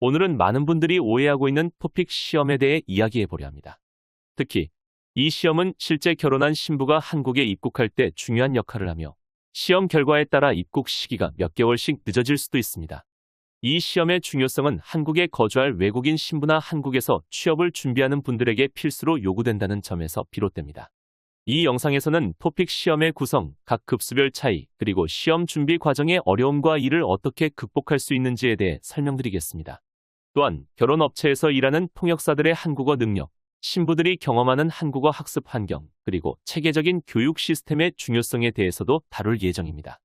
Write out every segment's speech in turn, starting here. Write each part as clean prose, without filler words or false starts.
오늘은 많은 분들이 오해하고 있는 토픽 시험에 대해 이야기해보려 합니다. 특히 이 시험은 실제 결혼한 신부가 한국에 입국할 때 중요한 역할을 하며 시험 결과에 따라 입국 시기가 몇 개월씩 늦어질 수도 있습니다. 이 시험의 중요성은 한국에 거주할 외국인 신부나 한국에서 취업을 준비하는 분들에게 필수로 요구된다는 점에서 비롯됩니다. 이 영상에서는 토픽 시험의 구성, 각 급수별 차이, 그리고 시험 준비 과정의 어려움과 이를 어떻게 극복할 수 있는지에 대해 설명드리겠습니다. 또한 결혼업체에서 일하는 통역사들의 한국어 능력, 신부들이 경험하는 한국어 학습 환경, 그리고 체계적인 교육 시스템의 중요성에 대해서도 다룰 예정입니다.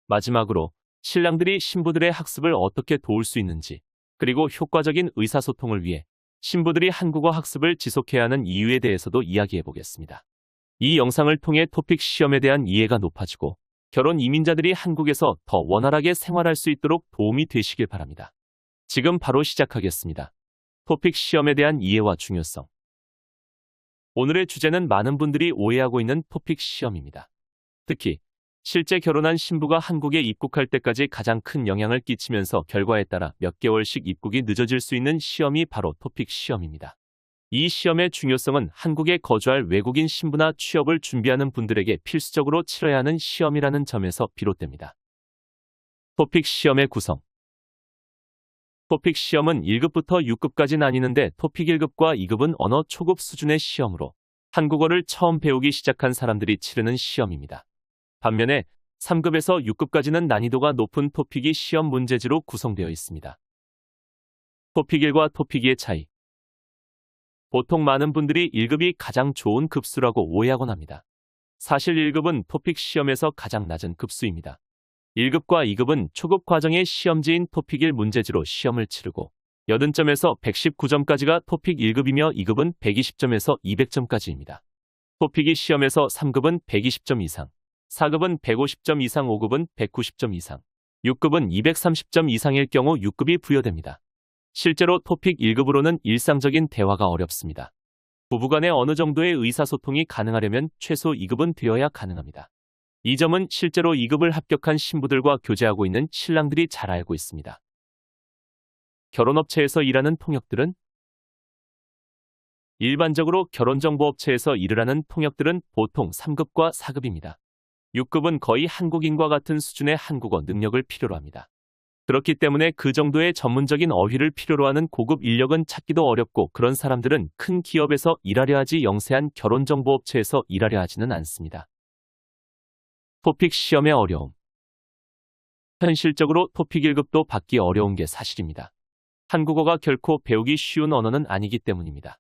마지막으로 신랑들이 신부들의 학습을 어떻게 도울 수 있는지, 그리고 효과적인 의사소통을 위해 신부들이 한국어 학습을 지속해야 하는 이유에 대해서도 이야기해 보겠습니다. 이 영상을 통해 토픽 시험에 대한 이해가 높아지고 결혼 이민자들이 한국에서 더 원활하게 생활할 수 있도록 도움이 되시길 바랍니다. 지금 바로 시작하겠습니다. 토픽 시험에 대한 이해와 중요성. 오늘의 주제는 많은 분들이 오해하고 있는 토픽 시험입니다. 특히 실제 결혼한 신부가 한국에 입국할 때까지 가장 큰 영향을 끼치면서 결과에 따라 몇 개월씩 입국이 늦어질 수 있는 시험이 바로 토픽 시험입니다. 이 시험의 중요성은 한국에 거주할 외국인 신부나 취업을 준비하는 분들에게 필수적으로 치러야 하는 시험이라는 점에서 비롯됩니다. 토픽 시험의 구성. 토픽 시험은 1급부터 6급까지 나뉘는데 토픽 1급과 2급은 언어 초급 수준의 시험으로 한국어를 처음 배우기 시작한 사람들이 치르는 시험입니다. 반면에 3급에서 6급까지는 난이도가 높은 토픽 2 시험 문제지로 구성되어 있습니다. 토픽 1과 토픽 2의 차이. 보통 많은 분들이 1급이 가장 좋은 급수라고 오해하곤 합니다. 사실 1급은 토픽 시험에서 가장 낮은 급수입니다. 1급과 2급은 초급 과정의 시험지인 토픽 1 문제지로 시험을 치르고 80점에서 119점까지가 토픽 1급이며 2급은 120점에서 200점까지입니다. 토픽 2 시험에서 3급은 120점 이상, 4급은 150점 이상, 5급은 190점 이상, 6급은 230점 이상일 경우 6급이 부여됩니다. 실제로 토픽 1급으로는 일상적인 대화가 어렵습니다. 부부간에 어느 정도의 의사소통이 가능하려면 최소 2급은 되어야 가능합니다. 이 점은 실제로 2급을 합격한 신부들과 교제하고 있는 신랑들이 잘 알고 있습니다. 결혼업체에서 일하는 통역들은 일반적으로 결혼정보업체에서 일을 하는 통역들은 보통 3급과 4급입니다. 6급은 거의 한국인과 같은 수준의 한국어 능력을 필요로 합니다. 그렇기 때문에 그 정도의 전문적인 어휘를 필요로 하는 고급 인력은 찾기도 어렵고 그런 사람들은 큰 기업에서 일하려 하지 영세한 결혼정보업체에서 일하려 하지는 않습니다. 토픽 시험의 어려움. 현실적으로 토픽 1급도 받기 어려운 게 사실입니다. 한국어가 결코 배우기 쉬운 언어는 아니기 때문입니다.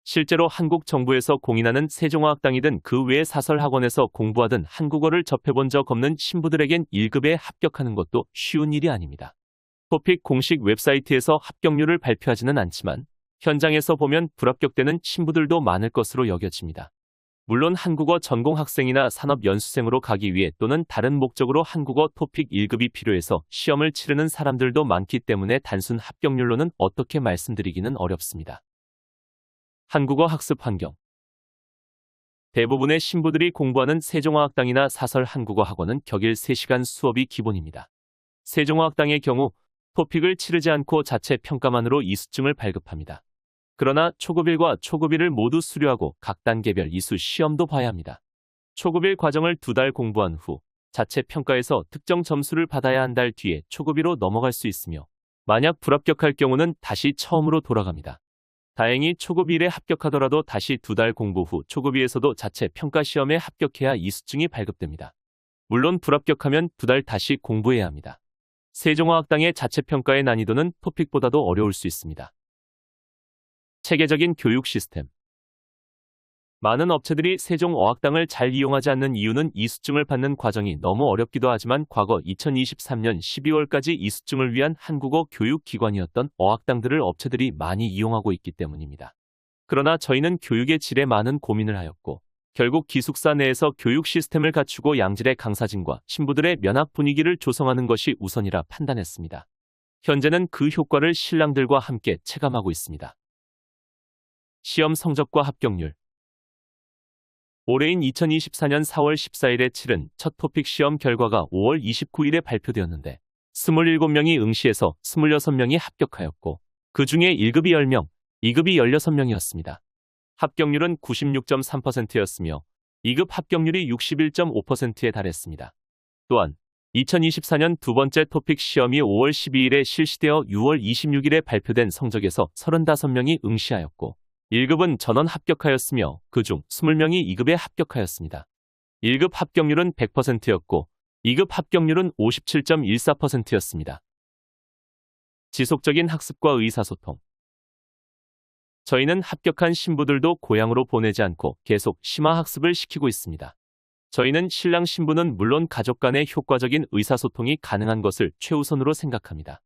실제로 한국 정부에서 공인하는 세종어학당이든 그 외의 사설학원에서 공부하든 한국어를 접해본 적 없는 신부들에겐 1급에 합격하는 것도 쉬운 일이 아닙니다. 토픽 공식 웹사이트에서 합격률을 발표하지는 않지만 현장에서 보면 불합격되는 신부들도 많을 것으로 여겨집니다. 물론 한국어 전공 학생이나 산업연수생으로 가기 위해 또는 다른 목적으로 한국어 토픽 1급이 필요해서 시험을 치르는 사람들도 많기 때문에 단순 합격률로는 어떻게 말씀드리기는 어렵습니다. 한국어 학습 환경. 대부분의 신부들이 공부하는 세종어학당이나 사설 한국어 학원은 격일 3시간 수업이 기본입니다. 세종어학당의 경우 토픽을 치르지 않고 자체 평가만으로 이수증을 발급합니다. 그러나 초급 1과 초급 2를 모두 수료하고 각 단계별 이수 시험도 봐야 합니다. 초급 1 과정을 2달 공부한 후 자체 평가에서 특정 점수를 받아야 한 달 뒤에 초급 2로 넘어갈 수 있으며 만약 불합격할 경우는 다시 처음으로 돌아갑니다. 다행히 초급 1에 합격하더라도 다시 2달 공부 후 초급 2에서도 자체 평가 시험에 합격해야 이수증이 발급됩니다. 물론 불합격하면 2달 다시 공부해야 합니다. 세종어학당의 자체 평가의 난이도는 토픽보다도 어려울 수 있습니다. 체계적인 교육 시스템. 많은 업체들이 세종어학당을 잘 이용하지 않는 이유는 이수증을 받는 과정이 너무 어렵기도 하지만 과거 2023년 12월까지 이수증을 위한 한국어 교육기관이었던 어학당들을 업체들이 많이 이용하고 있기 때문입니다. 그러나 저희는 교육의 질에 많은 고민을 하였고 결국 기숙사 내에서 교육 시스템을 갖추고 양질의 강사진과 신부들의 면학 분위기를 조성하는 것이 우선이라 판단했습니다. 현재는 그 효과를 신랑들과 함께 체감하고 있습니다. 시험 성적과 합격률. 올해인 2024년 4월 14일에 치른 첫 토픽 시험 결과가 5월 29일에 발표되었는데 27명이 응시해서 26명이 합격하였고 그 중에 1급이 10명, 2급이 16명이었습니다. 합격률은 96.3%였으며 2급 합격률이 61.5%에 달했습니다. 또한 2024년 두 번째 토픽 시험이 5월 12일에 실시되어 6월 26일에 발표된 성적에서 35명이 응시하였고 1급은 전원 합격하였으며 그중 20명이 2급에 합격하였습니다. 1급 합격률은 100%였고 2급 합격률은 57.14%였습니다. 지속적인 학습과 의사소통. 저희는 합격한 신부들도 고향으로 보내지 않고 계속 심화학습을 시키고 있습니다. 저희는 신랑 신부는 물론 가족 간의 효과적인 의사소통이 가능한 것을 최우선으로 생각합니다.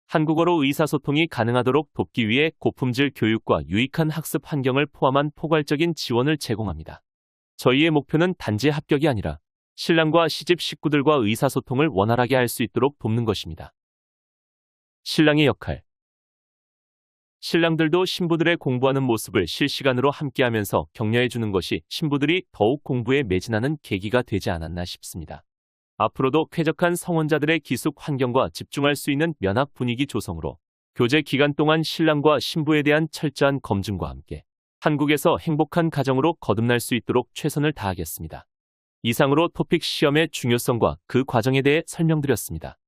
한국어로 의사소통이 가능하도록 돕기 위해 고품질 교육과 유익한 학습 환경을 포함한 포괄적인 지원을 제공합니다. 저희의 목표는 단지 합격이 아니라 신랑과 시집 식구들과 의사소통을 원활하게 할 수 있도록 돕는 것입니다. 신랑의 역할. 신랑들도 신부들의 공부하는 모습을 실시간으로 함께하면서 격려해주는 것이 신부들이 더욱 공부에 매진하는 계기가 되지 않았나 싶습니다. 앞으로도 쾌적한 성혼자들의 기숙 환경과 집중할 수 있는 면학 분위기 조성으로 교제 기간 동안 신랑과 신부에 대한 철저한 검증과 함께 한국에서 행복한 가정으로 거듭날 수 있도록 최선을 다하겠습니다. 이상으로 토픽 시험의 중요성과 그 과정에 대해 설명드렸습니다.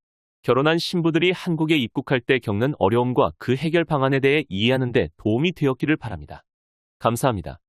결혼한 신부들이 한국에 입국할 때 겪는 어려움과 그 해결 방안에 대해 이해하는 데 도움이 되었기를 바랍니다. 감사합니다.